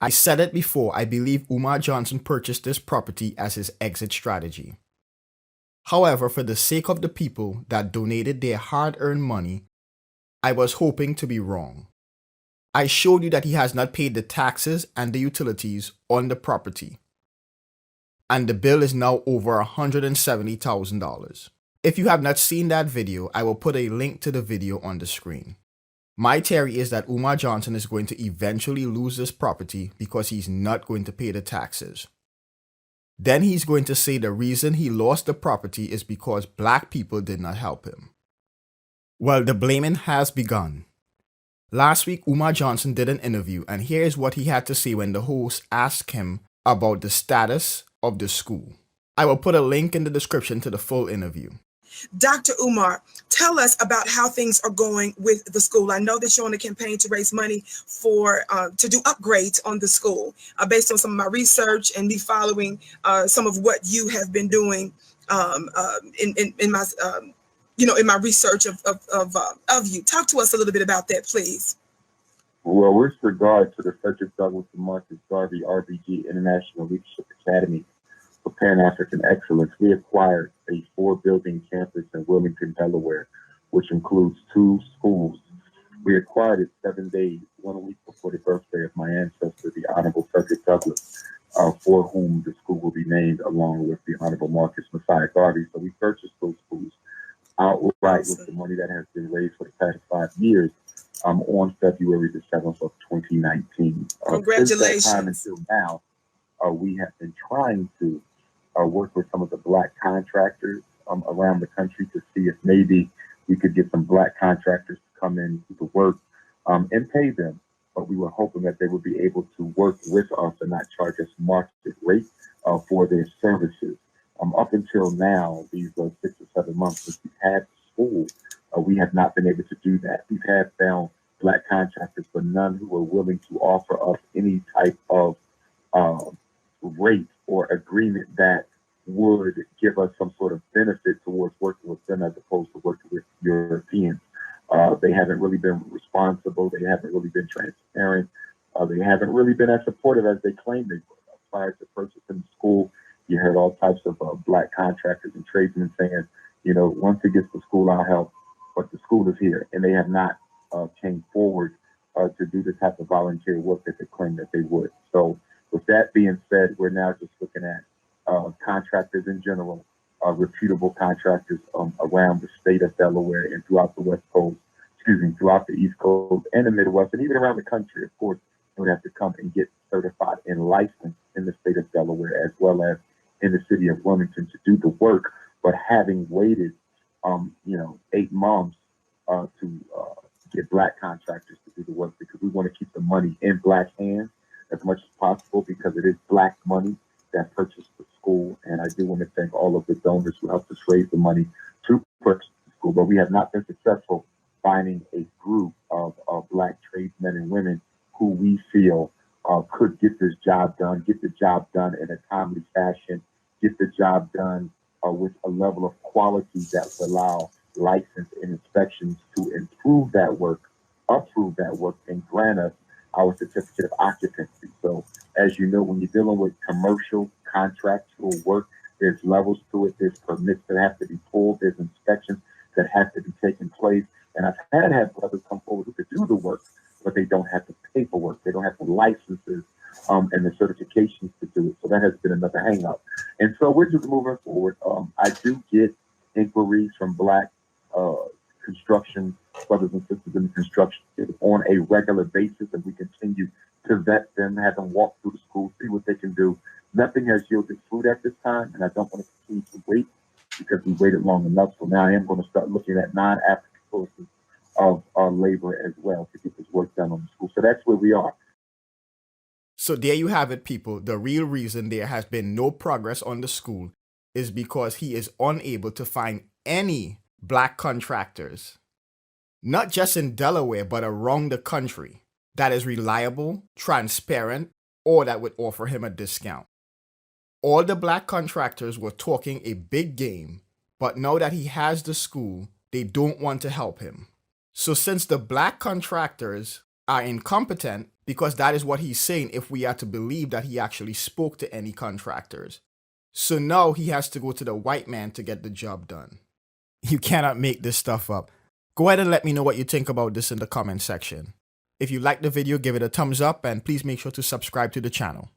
I said it before, I believe Umar Johnson purchased this property as his exit strategy. However, for the sake of the people that donated their hard-earned money, I was hoping to be wrong. I showed you that he has not paid the taxes and the utilities on the property, and the bill is now over $170,000. If you have not seen that video, I will put a link to the video on the screen. My theory is that Umar Johnson is going to eventually lose this property because he's not going to pay the taxes. Then he's going to say the reason he lost the property is because black people did not help him. Well, the blaming has begun. Last week, Umar Johnson did an interview, and here is what he had to say when the host asked him about the status of the school. I will put a link in the description to the full interview. Dr. Umar, tell us about how things are going with the school. I know that you're on a campaign to raise money for to do upgrades on the school. Based on some of my research and me following some of what you have been doing in my in my research of you. Talk to us a little bit about that, please. Well, with regard to the Frederick Douglass and Marcus Garvey RBG International Leadership Academy for Pan-African Excellence, we acquired a 4-building campus in Wilmington, Delaware, which includes 2 schools. We acquired it 7 days, 1 week before the birthday of my ancestor, the Honorable Frederick Douglass, for whom the school will be named along with the Honorable Marcus Messiah Garvey. So we purchased those schools outright with the money that has been raised for the past 5 years on February the 7th of 2019. Congratulations. Since that time until now, we have been trying to work with some of the black contractors around the country to see if maybe we could get some black contractors to come in to the work and pay them. But we were hoping that they would be able to work with us and not charge us market rate for their services. Up until now, these 6 or 7 months since we've had school, we have not been able to do that. We've had found black contractors, but none who are willing to offer us any type of rate or agreement that would give us some sort of benefit towards working with them as opposed to working with Europeans. They haven't really been responsible. They haven't really been transparent. They haven't really been as supportive as they claim they were. Prior to purchasing the school, you heard all types of black contractors and tradesmen saying, once it gets to school, I'll help, but the school is here. And they have not came forward to do the type of volunteer work that they claim that they would. So with that being said, we're now just looking at contractors in general, reputable contractors around the state of Delaware and throughout the throughout the East Coast and the Midwest, and even around the country. Of course, they would have to come and get certified and licensed in the state of Delaware as well as in the city of Wilmington to do the work. But having waited, 8 months to get black contractors to do the work, because we want to keep the money in black hands as much as possible, because it is black money that purchased the school. And I do want to thank all of the donors who helped us raise the money to purchase the school. But we have not been successful finding a group of black tradesmen and women who we feel could get this job done, get the job done in a timely fashion, get the job done with a level of quality that would allow license and inspections to improve that work, approve that work, and grant us our certificate of occupancy. So as you know, when you're dealing with commercial contractual work, there's levels to it, there's permits that have to be pulled, there's inspections that have to be taken place. And I've had brothers come forward who could do the work, but they don't have the paperwork, they don't have the licenses and the certifications to do it. So that has been another hang up. And so we're just moving forward. I do get inquiries from black construction brothers and sisters in construction on a regular basis, and we continue to vet them, have them walk through the school, see what they can do. Nothing has yielded fruit at this time, and I don't want to continue to wait because we waited long enough. So now I am going to start looking at non-African sources of labor as well to get this work done on the school. So that's where we are. So there you have it, people. The real reason there has been no progress on the school is because he is unable to find any black contractors, not just in Delaware, but around the country, that is reliable, transparent, or that would offer him a discount. All the black contractors were talking a big game, but now that he has the school, they don't want to help him. So since the black contractors are incompetent, because that is what he's saying if we are to believe that he actually spoke to any contractors. So now he has to go to the white man to get the job done. You cannot make this stuff up. Go ahead and let me know what you think about this in the comment section. If you liked the video, give it a thumbs up and please make sure to subscribe to the channel.